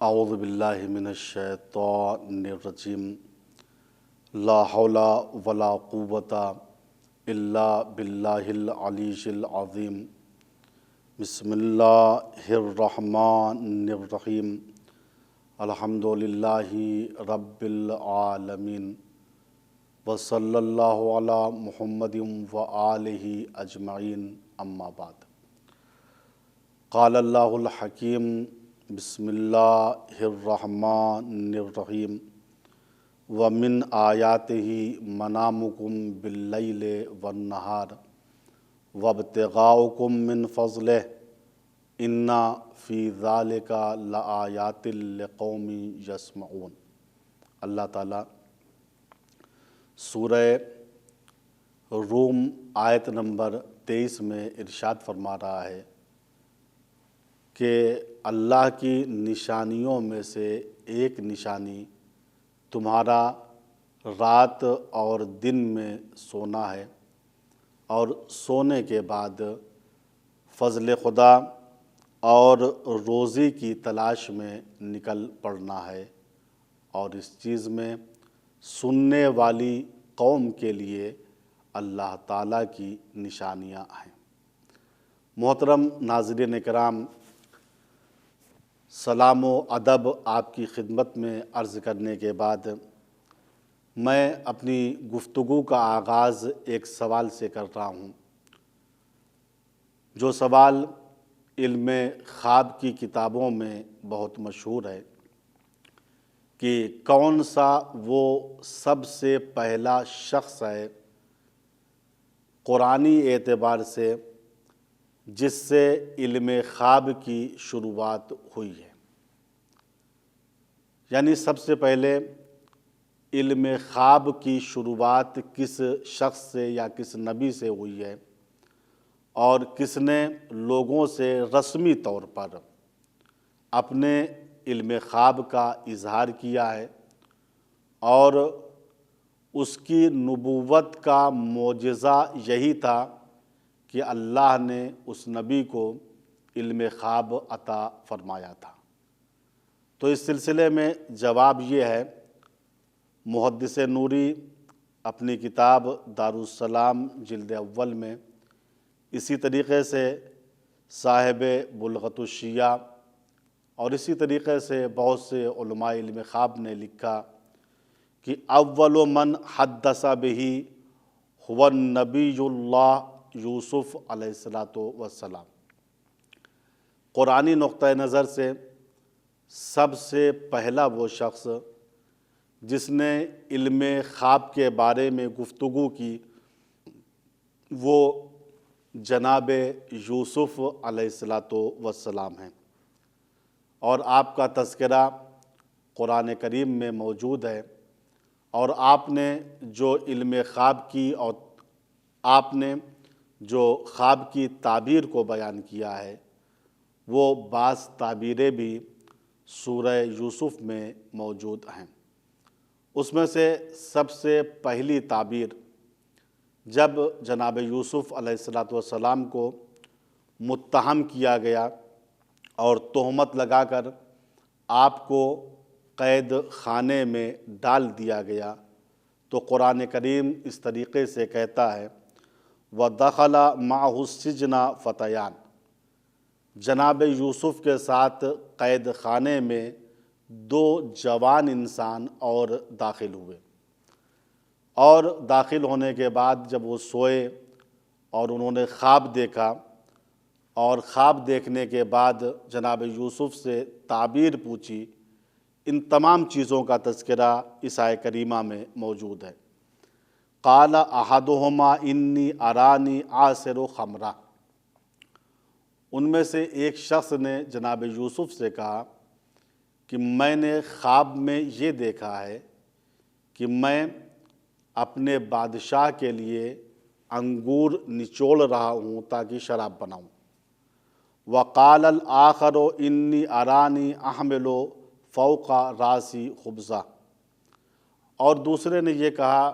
اعوذ باللہ من الشیطان الرجیم لا حول ولا قوة الا باللہ العلی العظیم بسم اللہ الرحمن الرحیم الحمد للہ رب العالمین وصلی اللہ علی محمد وآلہ اجمعین اما بعد قال اللہ الحکیم بسم اللہ الرحمن الرحیم ومن آیاتہ منامکم باللیل والنہار وابتغاؤکم من فضلہ ان فی ذالک لآیات لقوم یسمعون۔ اللہ تعالیٰ سورہ روم آیت نمبر 23 میں ارشاد فرما رہا ہے کہ اللہ کی نشانیوں میں سے ایک نشانی تمہارا رات اور دن میں سونا ہے اور سونے کے بعد فضل خدا اور روزی کی تلاش میں نکل پڑنا ہے، اور اس چیز میں سننے والی قوم کے لیے اللہ تعالیٰ کی نشانیاں ہیں۔ محترم ناظرین کرام، سلام و ادب آپ کی خدمت میں عرض کرنے کے بعد میں اپنی گفتگو کا آغاز ایک سوال سے کر رہا ہوں، جو سوال علم خواب کی کتابوں میں بہت مشہور ہے کہ کون سا وہ سب سے پہلا شخص ہے قرآنی اعتبار سے جس سے علم خواب کی شروعات ہوئی ہے، یعنی سب سے پہلے علم خواب کی شروعات کس شخص سے یا کس نبی سے ہوئی ہے، اور کس نے لوگوں سے رسمی طور پر اپنے علم خواب کا اظہار کیا ہے، اور اس کی نبوت کا معجزہ یہی تھا کہ اللہ نے اس نبی کو علم خواب عطا فرمایا تھا۔ تو اس سلسلے میں جواب یہ ہے، محدث نوری اپنی کتاب دارالسلام جلد اول میں، اسی طریقے سے صاحب بلغۃ الشیعہ اور اسی طریقے سے بہت سے علماء علم خواب نے لکھا کہ اول من حدث بہ هو النبی اللہ یوسف علیہ السلام۔ قرآنی نقطہ نظر سے سب سے پہلا وہ شخص جس نے علم خواب کے بارے میں گفتگو کی وہ جناب یوسف علیہ السلام ہیں، اور آپ کا تذکرہ قرآن کریم میں موجود ہے، اور آپ نے جو علم خواب کی اور آپ نے جو خواب کی تعبیر کو بیان کیا ہے وہ بعض تعبیریں بھی سورہ یوسف میں موجود ہیں۔ اس میں سے سب سے پہلی تعبیر جب جناب یوسف علیہ السلام کو متہم کیا گیا اور تہمت لگا کر آپ کو قید خانے میں ڈال دیا گیا، تو قرآن کریم اس طریقے سے کہتا ہے وَدَخَلَ مَعَهُ السِّجْنَ فَتَيَانِ، جناب یوسف کے ساتھ قید خانے میں دو جوان انسان اور داخل ہوئے، اور داخل ہونے کے بعد جب وہ سوئے اور انہوں نے خواب دیکھا، اور خواب دیکھنے کے بعد جناب یوسف سے تعبیر پوچھی، ان تمام چیزوں کا تذکرہ اس آیہ کریمہ میں موجود ہے۔ قال احدہما انی ارانی عاصر خمرہ، ان میں سے ایک شخص نے جناب یوسف سے کہا کہ میں نے خواب میں یہ دیکھا ہے کہ میں اپنے بادشاہ کے لیے انگور نچوڑ رہا ہوں تاکہ شراب بناؤں۔ وقال الآخر انی ارانی احمل فوق راسی خبزہ، اور دوسرے نے یہ کہا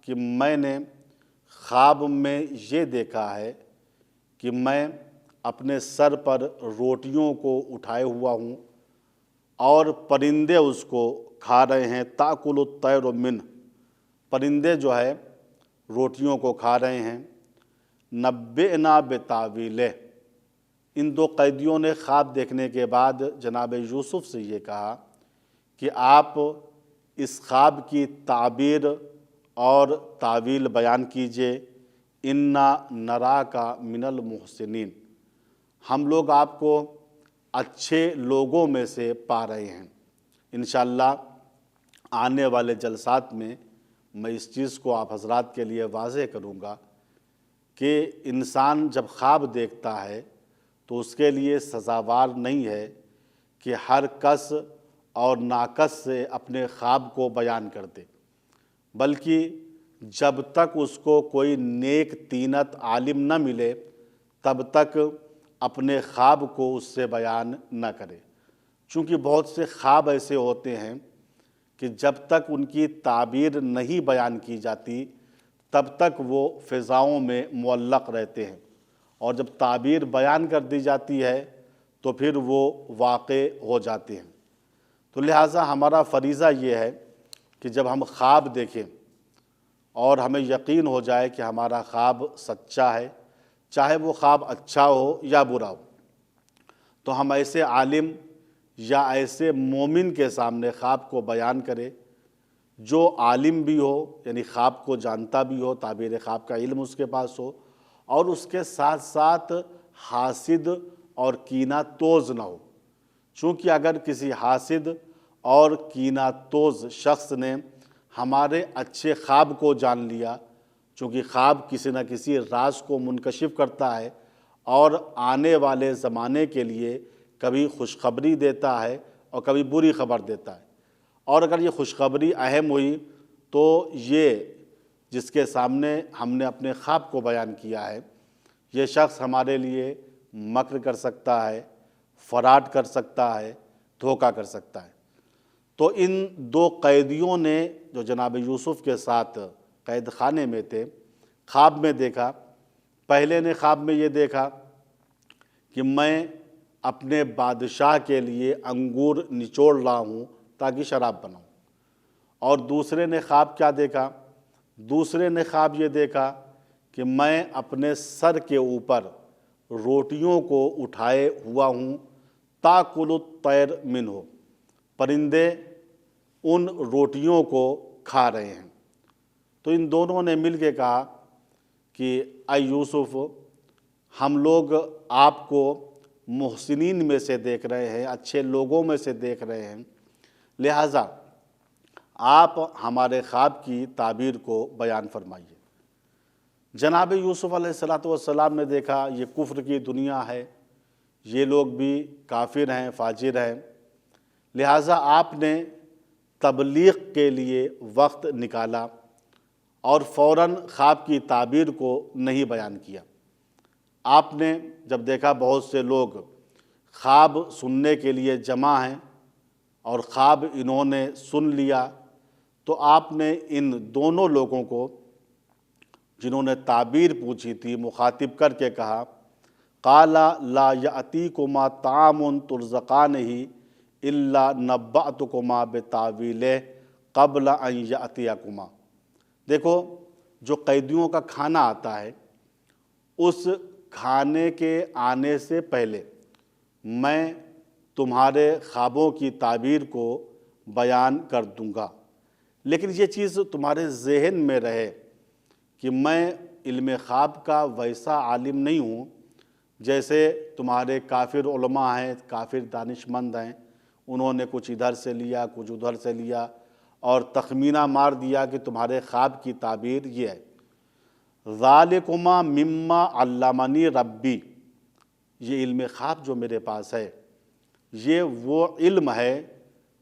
کہ میں نے خواب میں یہ دیکھا ہے کہ میں اپنے سر پر روٹیوں کو اٹھائے ہوا ہوں اور پرندے اس کو کھا رہے ہیں، تاکل الطیر منہ، پرندے جو ہے روٹیوں کو کھا رہے ہیں۔ نبئنا بتاویلہ، ان دو قیدیوں نے خواب دیکھنے کے بعد جناب یوسف سے یہ کہا کہ آپ اس خواب کی تعبیر اور تاویل بیان کیجئے۔ انا نراک من المحسنین، ہم لوگ آپ کو اچھے لوگوں میں سے پا رہے ہیں۔ انشاءاللہ آنے والے جلسات میں میں اس چیز کو آپ حضرات کے لیے واضح کروں گا کہ انسان جب خواب دیکھتا ہے تو اس کے لیے سزاوار نہیں ہے کہ ہر کس اور ناکس سے اپنے خواب کو بیان کر دے، بلکہ جب تک اس کو کوئی نیک طینت عالم نہ ملے تب تک اپنے خواب کو اس سے بیان نہ کرے، چونکہ بہت سے خواب ایسے ہوتے ہیں کہ جب تک ان کی تعبیر نہیں بیان کی جاتی تب تک وہ فضاؤں میں معلق رہتے ہیں، اور جب تعبیر بیان کر دی جاتی ہے تو پھر وہ واقع ہو جاتے ہیں۔ تو لہٰذا ہمارا فریضہ یہ ہے کہ جب ہم خواب دیکھیں اور ہمیں یقین ہو جائے کہ ہمارا خواب سچا ہے، چاہے وہ خواب اچھا ہو یا برا ہو، تو ہم ایسے عالم یا ایسے مومن کے سامنے خواب کو بیان کرے جو عالم بھی ہو، یعنی خواب کو جانتا بھی ہو، تعبیر خواب کا علم اس کے پاس ہو، اور اس کے ساتھ ساتھ حاسد اور کینہ توز نہ ہو، چونکہ اگر کسی حاسد اور کینہ توز شخص نے ہمارے اچھے خواب کو جان لیا، چونکہ خواب کسی نہ کسی راز کو منکشف کرتا ہے اور آنے والے زمانے کے لیے کبھی خوشخبری دیتا ہے اور کبھی بری خبر دیتا ہے، اور اگر یہ خوشخبری اہم ہوئی تو یہ جس کے سامنے ہم نے اپنے خواب کو بیان کیا ہے یہ شخص ہمارے لیے مکر کر سکتا ہے، فراڈ کر سکتا ہے، دھوکہ کر سکتا ہے۔ تو ان دو قیدیوں نے جو جناب یوسف کے ساتھ قید خانے میں تھے، خواب میں دیکھا، پہلے نے خواب میں یہ دیکھا کہ میں اپنے بادشاہ کے لیے انگور نچوڑ رہا ہوں تاکہ شراب بناؤں، اور دوسرے نے خواب کیا دیکھا؟ دوسرے نے خواب یہ دیکھا کہ میں اپنے سر کے اوپر روٹیوں کو اٹھائے ہوا ہوں، تاکل الطیر منہ، پرندے ان روٹیوں کو کھا رہے ہیں۔ تو ان دونوں نے مل کے کہا کہ اے یوسف، ہم لوگ آپ کو محسنین میں سے دیکھ رہے ہیں، اچھے لوگوں میں سے دیکھ رہے ہیں، لہٰذا آپ ہمارے خواب کی تعبیر کو بیان فرمائیے۔ جناب یوسف علیہ السلام نے دیکھا یہ کفر کی دنیا ہے، یہ لوگ بھی کافر ہیں، فاجر ہیں، لہٰذا آپ نے تبلیغ کے لیے وقت نکالا اور فوراً خواب کی تعبیر کو نہیں بیان کیا۔ آپ نے جب دیکھا بہت سے لوگ خواب سننے کے لیے جمع ہیں اور خواب انہوں نے سن لیا، تو آپ نے ان دونوں لوگوں کو جنہوں نے تعبیر پوچھی تھی مخاطب کر کے کہا، قال لا یأتیکما طعام ترزقانہ الا نبأتکما بتاویلہ قبل ان یأتیکما۔ دیکھو، جو قیدیوں کا کھانا آتا ہے اس کھانے کے آنے سے پہلے میں تمہارے خوابوں کی تعبیر کو بیان کر دوں گا، لیکن یہ چیز تمہارے ذہن میں رہے کہ میں علم خواب کا ویسا عالم نہیں ہوں جیسے تمہارے کافر علماء ہیں، کافر دانشمند ہیں، انہوں نے کچھ ادھر سے لیا کچھ ادھر سے لیا اور تخمینہ مار دیا کہ تمہارے خواب کی تعبیر یہ ہے۔ ذالکما مما علمنی ربی، یہ علم خواب جو میرے پاس ہے یہ وہ علم ہے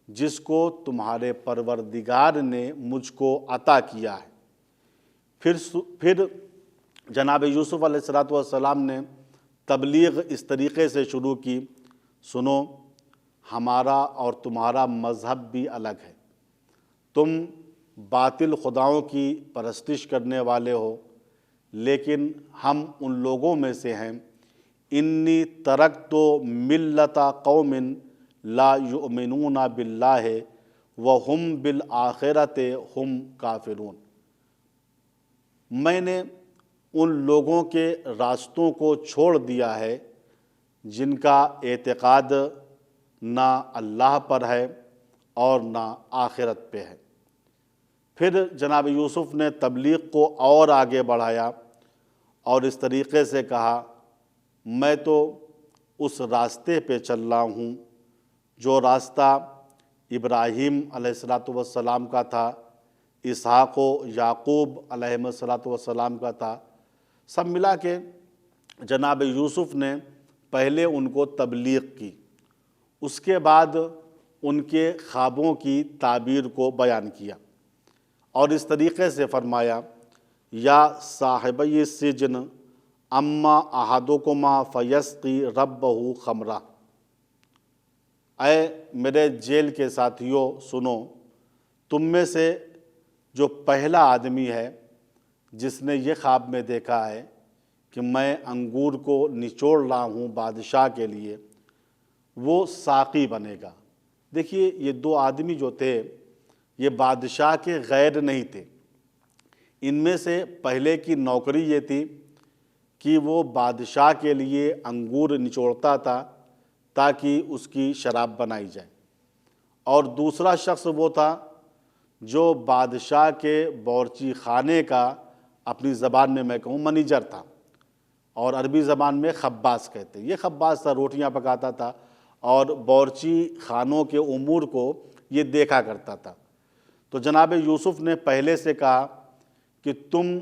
جس کو تمہارے پروردگار نے مجھ کو عطا کیا ہے۔ پھر جناب یوسف علیہ السلام نے تبلیغ اس طریقے سے شروع کی، سنو، ہمارا اور تمہارا مذہب بھی الگ ہے، تم باطل خداؤں کی پرستش کرنے والے ہو، لیکن ہم ان لوگوں میں سے ہیں، انی ترکت ملت قوم لا یؤمنون باللہ وہم بالآخرۃ ہم کافرون۔ میں نے ان لوگوں کے راستوں کو چھوڑ دیا ہے جن کا اعتقاد نہ اللہ پر ہے اور نہ آخرت پہ ہے۔ پھر جناب یوسف نے تبلیغ کو اور آگے بڑھایا اور اس طریقے سے کہا، میں تو اس راستے پہ چل رہا ہوں جو راستہ ابراہیم علیہ السلام کا تھا، اسحاق و یعقوب علیہ السلام کا تھا۔ سب ملا کے جناب یوسف نے پہلے ان کو تبلیغ کی، اس کے بعد ان کے خوابوں کی تعبیر کو بیان کیا اور اس طریقے سے فرمایا، یا صاحبی السجن اما احدکما فیسقی ربہ خمرہ، اے میرے جیل کے ساتھیوں سنو، تم میں سے جو پہلا آدمی ہے جس نے یہ خواب میں دیکھا ہے کہ میں انگور کو نچوڑ رہا ہوں بادشاہ کے لیے، وہ ساقی بنے گا۔ دیکھیے یہ دو آدمی جو تھے یہ بادشاہ کے غیر نہیں تھے، ان میں سے پہلے کی نوکری یہ تھی کہ وہ بادشاہ کے لیے انگور نچوڑتا تھا تاکہ اس کی شراب بنائی جائے، اور دوسرا شخص وہ تھا جو بادشاہ کے باورچی خانے کا، اپنی زبان میں میں کہوں منیجر تھا، اور عربی زبان میں خباز کہتے ہیں۔ یہ خباز تھا، روٹیاں پکاتا تھا اور باورچی خانوں کے امور کو یہ دیکھا کرتا تھا۔ تو جناب یوسف نے پہلے سے کہا کہ تم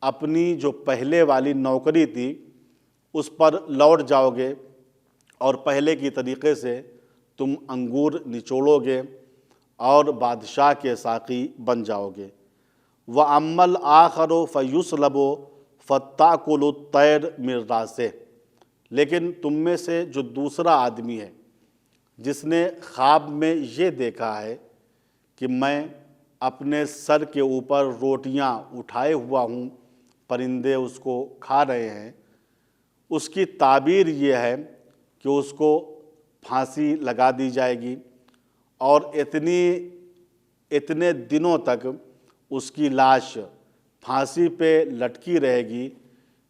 اپنی جو پہلے والی نوکری تھی اس پر لوٹ جاؤ گے اور پہلے کی طریقے سے تم انگور نچوڑو گے اور بادشاہ کے ساقی بن جاؤ گے۔ وَأَمَّا الْآخَرُ فَيُسْلَبُ فَتَأْكُلُ الطَّيْرُ مِن رَأْسِهِ، لیکن تم میں سے جو دوسرا آدمی ہے جس نے خواب میں یہ دیکھا ہے کہ میں اپنے سر کے اوپر روٹیاں اٹھائے ہوا ہوں، پرندے اس کو کھا رہے ہیں، اس کی تعبیر یہ ہے کہ اس کو پھانسی لگا دی جائے گی اور اتنے دنوں تک اس کی لاش پھانسی پہ لٹکی رہے گی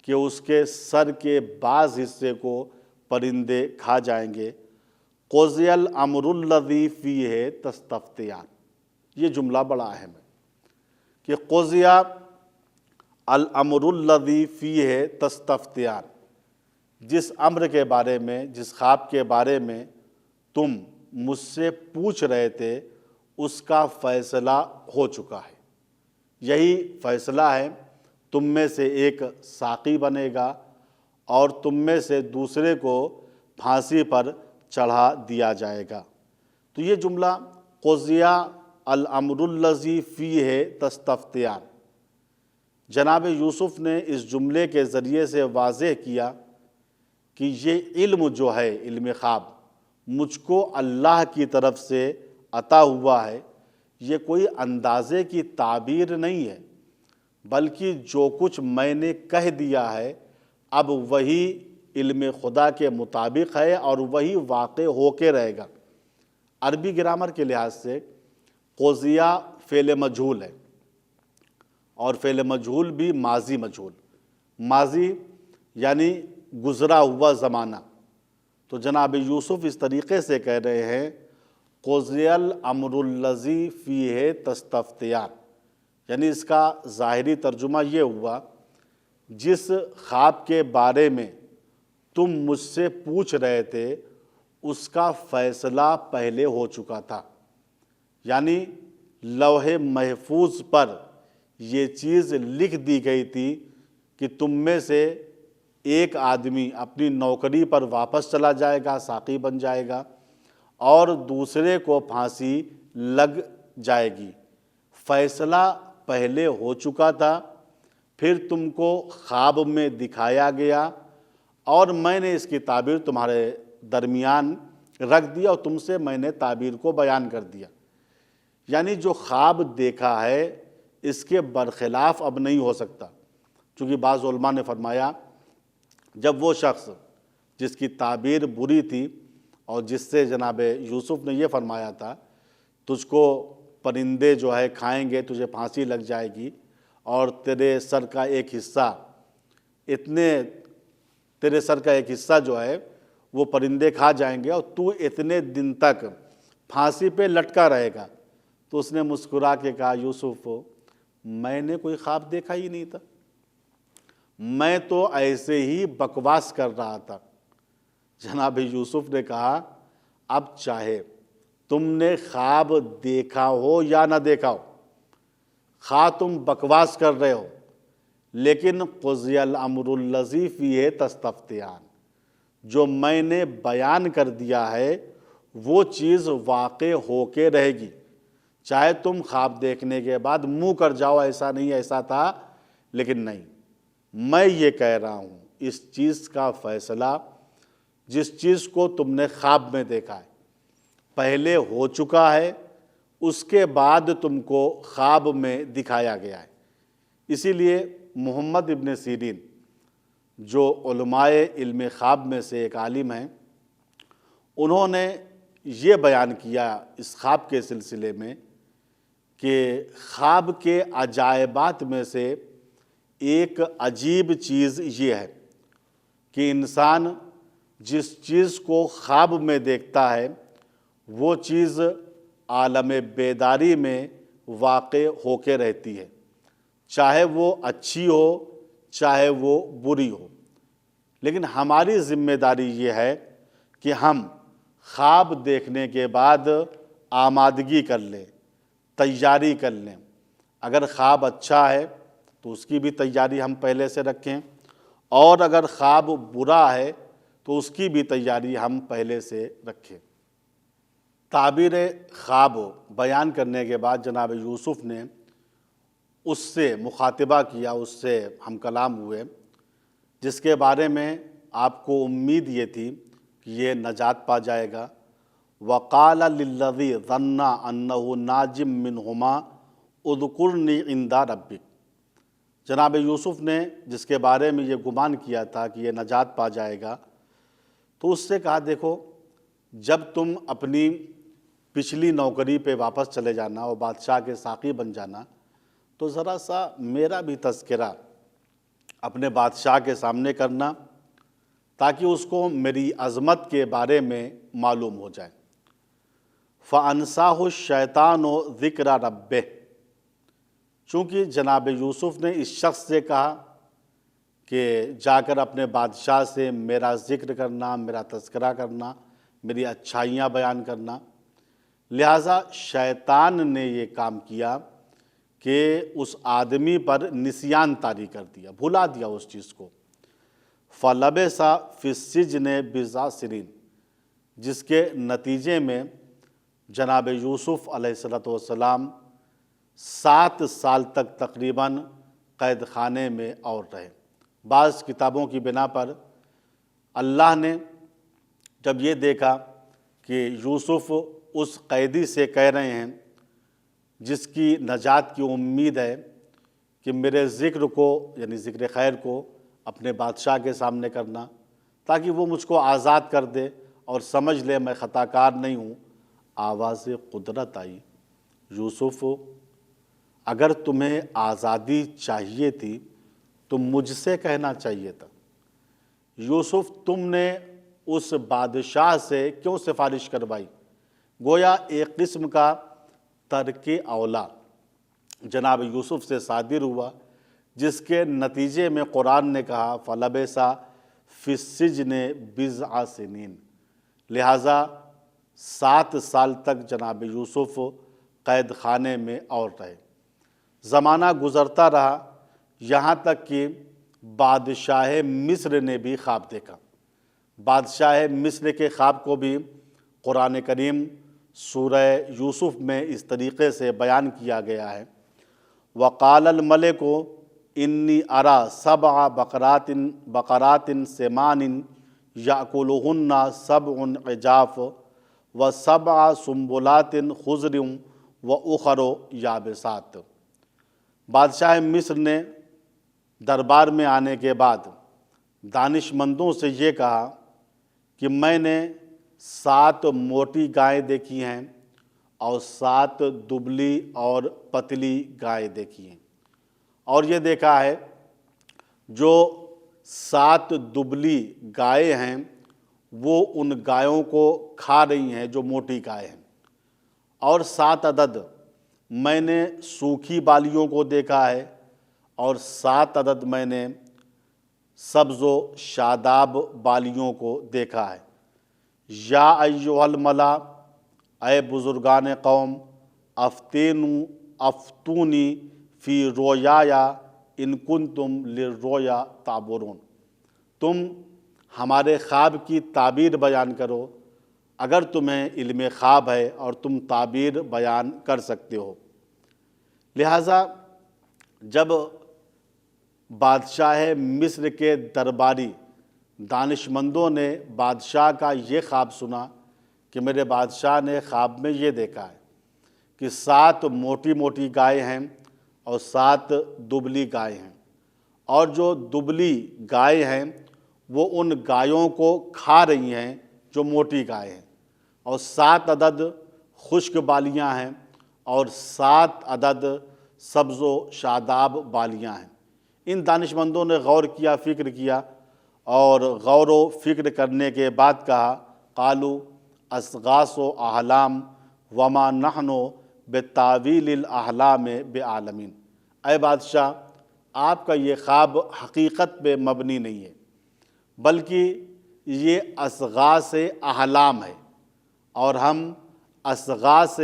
کہ اس کے سر کے بعض حصے کو پرندے کھا جائیں گے۔ قُضِیَ الْأَمْرُ الَّذِی فِیہ تَسْتَفْتِیَانِ، یہ جملہ بڑا اہم ہے کہ قُضِیَ الْأَمْرُ الَّذِی فِیہ تَسْتَفْتِیَانِ، جس امر کے بارے میں، جس خواب کے بارے میں تم مجھ سے پوچھ رہے تھے اس کا فیصلہ ہو چکا ہے۔ یہی فیصلہ ہے، تم میں سے ایک ساقی بنے گا اور تم میں سے دوسرے کو پھانسی پر چڑھا دیا جائے گا۔ تو یہ جملہ قُضِیَ الْأَمْرُ الَّذِی فِیہ تَسْتَفْتِیَانِ، جناب یوسف نے اس جملے کے ذریعے سے واضح کیا کہ یہ علم جو ہے، علم خواب، مجھ کو اللہ کی طرف سے عطا ہوا ہے، یہ کوئی اندازے کی تعبیر نہیں ہے، بلکہ جو کچھ میں نے کہہ دیا ہے اب وہی علم خدا کے مطابق ہے اور وہی واقع ہو کے رہے گا۔ عربی گرامر کے لحاظ سے قُضِیَ فعل مجہول ہے اور فعل مجہول بھی ماضی مجہول، ماضی یعنی گزرا ہوا زمانہ۔ تو جناب یوسف اس طریقے سے کہہ رہے ہیں، قُضِیَ الْأَمْرُ الَّذِی فِیہ تَسْتَفْتِیَانِ، یعنی اس کا ظاہری ترجمہ یہ ہوا، جس خواب کے بارے میں تم مجھ سے پوچھ رہے تھے اس کا فیصلہ پہلے ہو چکا تھا، یعنی لوح محفوظ پر یہ چیز لکھ دی گئی تھی کہ تم میں سے ایک آدمی اپنی نوکری پر واپس چلا جائے گا، ساقی بن جائے گا، اور دوسرے کو پھانسی لگ جائے گی۔ فیصلہ پہلے ہو چکا تھا، پھر تم کو خواب میں دکھایا گیا اور میں نے اس کی تعبیر تمہارے درمیان رکھ دیا اور تم سے میں نے تعبیر کو بیان کر دیا۔ یعنی جو خواب دیکھا ہے اس کے برخلاف اب نہیں ہو سکتا، چونکہ بعض علماء نے فرمایا جب وہ شخص جس کی تعبیر بری تھی اور جس سے جناب یوسف نے یہ فرمایا تھا تجھ کو پرندے جو ہے کھائیں گے، تجھے پھانسی لگ جائے گی، اور تیرے سر کا ایک حصہ جو ہے وہ پرندے کھا جائیں گے، اور تو اتنے دن تک پھانسی پہ لٹکا رہے گا۔ تو اس نے مسکرا کے کہا یوسف میں نے کوئی خواب دیکھا ہی نہیں تھا، میں تو ایسے ہی بکواس کر رہا تھا۔ جناب یوسف نے کہا اب چاہے تم نے خواب دیکھا ہو یا نہ دیکھا ہو، خواہ تم بکواس کر رہے ہو، لیکن قضی الامر الذی فیہ تستفتیان، جو میں نے بیان کر دیا ہے وہ چیز واقع ہو کے رہے گی۔ چاہے تم خواب دیکھنے کے بعد منہ کر جاؤ ایسا نہیں ایسا تھا، لیکن نہیں، میں یہ کہہ رہا ہوں اس چیز کا فیصلہ جس چیز کو تم نے خواب میں دیکھا ہے پہلے ہو چکا ہے، اس کے بعد تم کو خواب میں دکھایا گیا ہے۔ اسی لیے محمد ابن سیرین جو علماء علم خواب میں سے ایک عالم ہیں، انہوں نے یہ بیان کیا اس خواب کے سلسلے میں کہ خواب کے عجائبات میں سے ایک عجیب چیز یہ ہے کہ انسان جس چیز کو خواب میں دیکھتا ہے وہ چیز عالم بیداری میں واقع ہو کے رہتی ہے، چاہے وہ اچھی ہو چاہے وہ بری ہو۔ لیکن ہماری ذمہ داری یہ ہے کہ ہم خواب دیکھنے کے بعد آمادگی کر لیں، تیاری کر لیں۔ اگر خواب اچھا ہے تو اس کی بھی تیاری ہم پہلے سے رکھیں، اور اگر خواب برا ہے تو اس کی بھی تیاری ہم پہلے سے رکھیں۔ تعبیر خواب بیان کرنے کے بعد جناب یوسف نے اس سے مخاطبہ کیا، اس سے ہم کلام ہوئے، جس کے بارے میں آپ کو امید یہ تھی کہ یہ نجات پا جائے گا۔ وَقَالَ لِلَّذِي ظَنَّ أَنَّهُ نَاجٍ مِّنْهُمَا اذْكُرْنِي عِندَ رَبِّكَ۔ جناب یوسف نے جس کے بارے میں یہ گمان کیا تھا کہ یہ نجات پا جائے گا، تو اس سے کہا دیکھو جب تم اپنی پچھلی نوکری پہ واپس چلے جانا اور بادشاہ کے ساقی بن جانا، تو ذرا سا میرا بھی تذکرہ اپنے بادشاہ کے سامنے کرنا تاکہ اس کو میری عظمت کے بارے میں معلوم ہو جائے۔ فَأَنْسَاهُ الشَّيْطَانُ ذِكْرَ رَبِّهِ۔ چونکہ جناب یوسف نے اس شخص سے کہا کہ جا کر اپنے بادشاہ سے میرا ذکر کرنا، میرا تذکرہ کرنا، میری اچھائیاں بیان کرنا، لہٰذا شیطان نے یہ کام کیا کہ اس آدمی پر نسیان طاری کر دیا، بھلا دیا اس چیز کو۔ فَلَبِثَ فِي السِّجْنِ بِضْعَ سِنِینَ، جس کے نتیجے میں جناب یوسف علیہ السلام 7 سال تک تقریباً قید خانے میں اور رہے۔ بعض کتابوں کی بنا پر اللہ نے جب یہ دیکھا کہ یوسف اس قیدی سے کہہ رہے ہیں جس کی نجات کی امید ہے کہ میرے ذکر کو یعنی ذکر خیر کو اپنے بادشاہ کے سامنے کرنا تاکہ وہ مجھ کو آزاد کر دے اور سمجھ لے میں خطا کار نہیں ہوں، آواز قدرت آئی، یوسف اگر تمہیں آزادی چاہیے تھی تو مجھ سے کہنا چاہیے تھا۔ یوسف تم نے اس بادشاہ سے کیوں سفارش کروائی؟ گویا ایک قسم کا ترک اولا جناب یوسف سے صادر ہوا، جس کے نتیجے میں قرآن نے کہا فَلَبِثَ فِي السِّجْنِ بِضْعَ سِنِینَ، لہٰذا 7 سال تک جناب یوسف قید خانے میں اور رہے۔ زمانہ گزرتا رہا یہاں تک کہ بادشاہ مصر نے بھی خواب دیکھا۔ بادشاہ مصر کے خواب کو بھی قرآن کریم سورہ یوسف میں اس طریقے سے بیان کیا گیا ہے۔ وَقَالَ الْمَلِكُ إِنِّي أَرَىٰ 7 بَقَرَاتٍ سِمَانٍ يَأْكُلُهُنَّ 7 عِجَافٌ و7 سُنبُلَاتٍ خُضْرٍ وَأُخَرُ يَابِسَاتٍ۔ بادشاہ مصر نے دربار میں آنے کے بعد دانش مندوں سے یہ کہا کہ میں نے 7 موٹی گائیں دیکھی ہیں اور 7 دبلی اور پتلی گائیں دیکھی ہیں، اور یہ دیکھا ہے جو 7 دبلی گائیں ہیں وہ ان گایوں کو کھا رہی ہیں جو موٹی گائیں ہیں، اور 7 عدد میں نے سوکھی بالیوں کو دیکھا ہے، اور 7 عدد میں نے سبز و شاداب بالیوں کو دیکھا ہے۔ یا ایھا الملا، اے بزرگان قوم، افتونی فی رؤیایا ان کنتم للرؤیا تعبرون، تم ہمارے خواب کی تعبیر بیان کرو اگر تمہیں علم خواب ہے اور تم تعبیر بیان کر سکتے ہو۔ لہٰذا جب بادشاہ مصر کے درباری دانشمندوں نے بادشاہ کا یہ خواب سنا کہ میرے بادشاہ نے خواب میں یہ دیکھا ہے کہ 7 موٹی موٹی گائیں ہیں اور 7 دبلی گائیں ہیں، اور جو دبلی گائیں ہیں وہ ان گایوں کو کھا رہی ہیں جو موٹی گائیں ہیں، اور 7 عدد خشک بالیاں ہیں اور 7 عدد سبز و شاداب بالیاں ہیں۔ ان دانشمندوں نے غور کیا، فکر کیا، اور غور و فکر کرنے کے بعد کہا قالوا اضغاث احلام وما نحن بتاویل الاحلام بعالمین، اے بادشاہ آپ کا یہ خواب حقیقت پہ مبنی نہیں ہے بلکہ یہ اضغاث احلام ہے، اور ہم اضغاث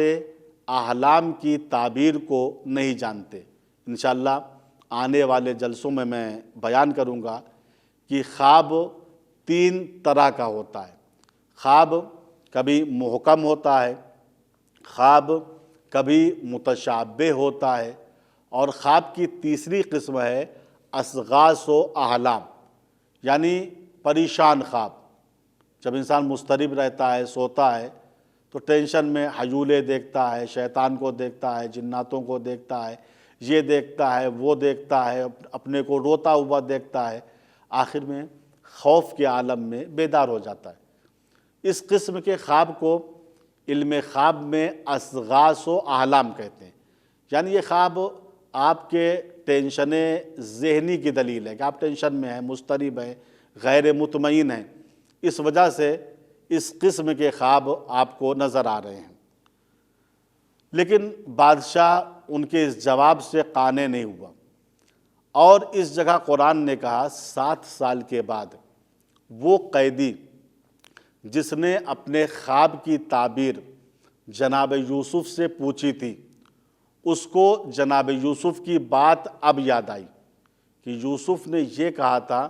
احلام کی تعبیر کو نہیں جانتے۔ انشاءاللہ آنے والے جلسوں میں بیان کروں گا کہ خواب 3 طرح کا ہوتا ہے۔ خواب کبھی محکم ہوتا ہے، خواب کبھی متشابہ ہوتا ہے، اور خواب کی تیسری قسم ہے اضغاث و احلام، یعنی پریشان خواب۔ جب انسان مضطرب رہتا ہے، سوتا ہے، تو ٹینشن میں حیولے دیکھتا ہے، شیطان کو دیکھتا ہے، جناتوں کو دیکھتا ہے، یہ دیکھتا ہے، وہ دیکھتا ہے، اپنے کو روتا ہوا دیکھتا ہے، آخر میں خوف کے عالم میں بیدار ہو جاتا ہے۔ اس قسم کے خواب کو علم خواب میں اضغاث و احلام کہتے ہیں، یعنی یہ خواب آپ کے ٹینشن ذہنی کی دلیل ہے کہ آپ ٹینشن میں ہیں، مضطرب ہیں، غیر مطمئن ہیں، اس وجہ سے اس قسم کے خواب آپ کو نظر آ رہے ہیں۔ لیکن بادشاہ ان کے اس جواب سے قانع نہیں ہوا، اور اس جگہ قرآن نے کہا 7 سال کے بعد وہ قیدی جس نے اپنے خواب کی تعبیر جناب یوسف سے پوچھی تھی، اس کو جناب یوسف کی بات اب یاد آئی کہ یوسف نے یہ کہا تھا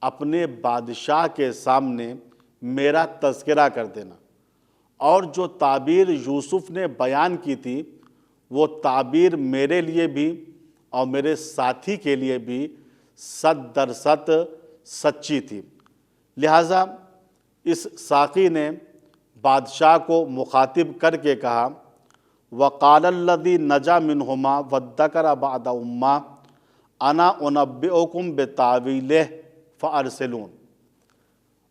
اپنے بادشاہ کے سامنے میرا تذکرہ کر دینا، اور جو تعبیر یوسف نے بیان کی تھی وہ تعبیر میرے لیے بھی اور میرے ساتھی کے لیے بھی 100% سچی تھی۔ لہٰذا اس ساقی نے بادشاہ کو مخاطب کر کے کہا وَقَالَ الَّذِي نَجَا مِنْهُمَا وَادَّكَرَ بَعْدَ أُمَّةٍ أَنَا أُنَبِّئُكُمْ بِتَأْوِيلِهِ فَأَرْسِلُونِ،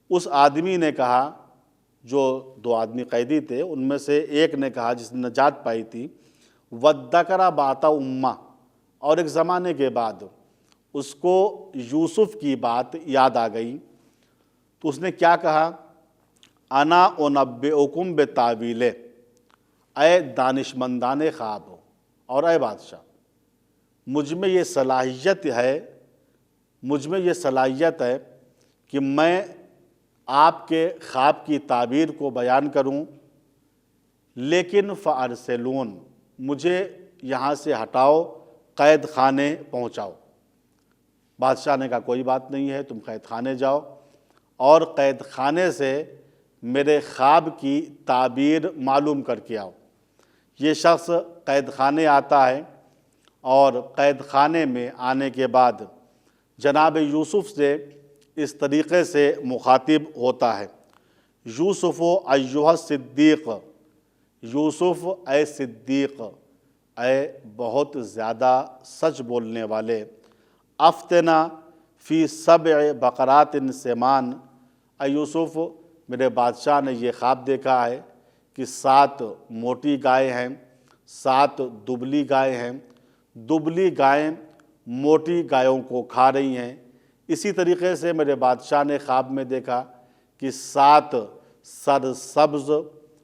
اس آدمی نے کہا، جو 2 آدمی قیدی تھے ان میں سے ایک نے کہا جس نے نجات پائی تھی، وَادَّكَرَ بَعْدَ أُمَّةٍ، اور ایک زمانے کے بعد اس کو یوسف کی بات یاد آ گئی، تو اس نے کیا کہا انا انبئکم بتاویلہ، اے دانشمندان خواب اور اے بادشاہ، مجھ میں یہ صلاحیت ہے کہ میں آپ کے خواب کی تعبیر کو بیان کروں، لیکن فارسلون، مجھے یہاں سے ہٹاؤ، قید خانے پہنچاؤ۔ بادشاہ نے کہا کوئی بات نہیں ہے، تم قید خانے جاؤ اور قید خانے سے میرے خواب کی تعبیر معلوم کر کے آؤ۔ یہ شخص قید خانے آتا ہے، اور قید خانے میں آنے کے بعد جناب یوسف سے اس طریقے سے مخاطب ہوتا ہے، یوسف ایھا الصدیق، یوسف اے صدیق، اے بہت زیادہ سچ بولنے والے، افتنا فی 7 بقرات سمان، اے یوسف میرے بادشاہ نے یہ خواب دیکھا ہے کہ 7 موٹی گائے ہیں، 7 دبلی گائے ہیں، دبلی گائیں موٹی گایوں کو کھا رہی ہیں۔ اسی طریقے سے میرے بادشاہ نے خواب میں دیکھا کہ 7 سرسبز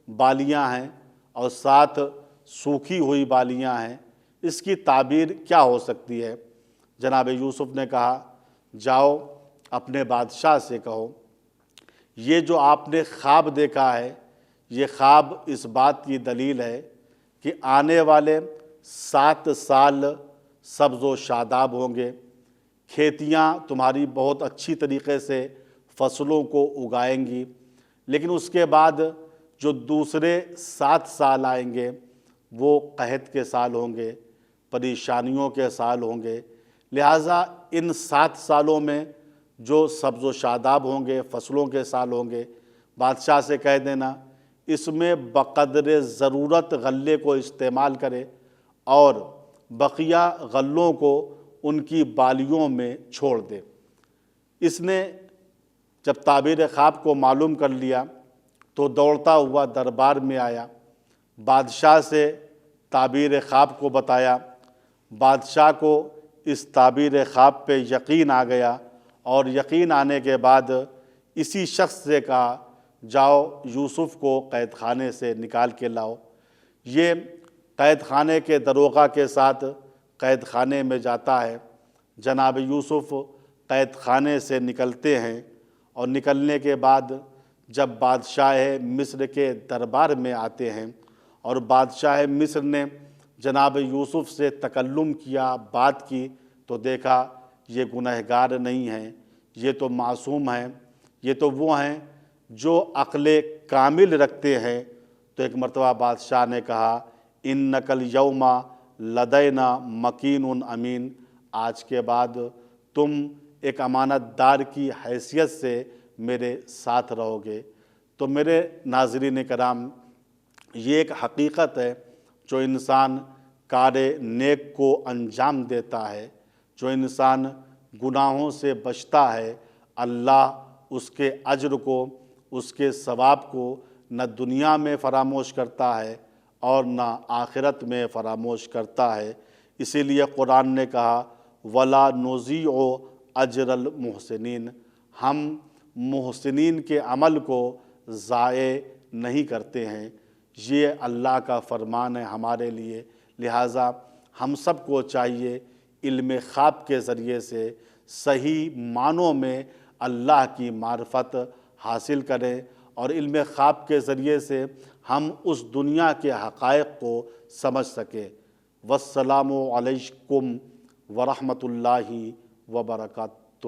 بالیاں ہیں اور 7 سوکھی ہوئی بالیاں ہیں۔ اس کی تعبیر کیا ہو سکتی ہے؟ جناب یوسف نے کہا، جاؤ اپنے بادشاہ سے کہو یہ جو آپ نے خواب دیکھا ہے یہ خواب اس بات کی دلیل ہے کہ آنے والے 7 سال سبز و شاداب ہوں گے، کھیتیاں تمہاری بہت اچھی طریقے سے فصلوں کو اگائیں گی، لیکن اس کے بعد جو دوسرے 7 سال آئیں گے وہ قحط کے سال ہوں گے، پریشانیوں کے سال ہوں گے۔ لہٰذا ان 7 سالوں میں جو سبز و شاداب ہوں گے، فصلوں کے سال ہوں گے، بادشاہ سے کہہ دینا اس میں بقدر ضرورت غلے کو استعمال کرے اور بقیہ غلوں کو ان کی بالیوں میں چھوڑ دے۔ اس نے جب تعبیر خواب کو معلوم کر لیا تو دوڑتا ہوا دربار میں آیا، بادشاہ سے تعبیر خواب کو بتایا۔ بادشاہ کو اس تعبیر خواب پہ یقین آ گیا اور یقین آنے کے بعد اسی شخص سے کہا، جاؤ یوسف کو قید خانے سے نکال کے لاؤ۔ یہ قید خانے کے داروغہ کے ساتھ قید خانے میں جاتا ہے۔ جناب یوسف قید خانے سے نکلتے ہیں اور نکلنے کے بعد جب بادشاہ مصر کے دربار میں آتے ہیں اور بادشاہ مصر نے جناب یوسف سے تکلم کیا، بات کی، تو دیکھا یہ گنہگار نہیں ہیں، یہ تو معصوم ہیں، یہ تو وہ ہیں جو عقل کامل رکھتے ہیں۔ تو ایک مرتبہ بادشاہ نے کہا، اِنَّکَ الْیَوْمَ لَدَیْنَا مَکِینٌ امین، آج کے بعد تم ایک امانت دار کی حیثیت سے میرے ساتھ رہو گے۔ تو میرے ناظرین کرام، یہ ایک حقیقت ہے، جو انسان کار نیک کو انجام دیتا ہے، جو انسان گناہوں سے بچتا ہے، اللہ اس کے اجر کو، اس کے ثواب کو نہ دنیا میں فراموش کرتا ہے اور نہ آخرت میں فراموش کرتا ہے۔ اسی لیے قرآن نے کہا، وَلَا نُضِيعُ أَجْرَ الْمُحْسِنِينَ، ہم محسنین کے عمل کو ضائع نہیں کرتے ہیں۔ یہ اللہ کا فرمان ہے ہمارے لیے، لہٰذا ہم سب کو چاہیے علم خواب کے ذریعے سے صحیح معنوں میں اللہ کی معرفت حاصل کریں اور علم خواب کے ذریعے سے ہم اس دنیا کے حقائق کو سمجھ سکیں۔ والسلام علیکم ورحمۃ اللہ وبرکاتہ۔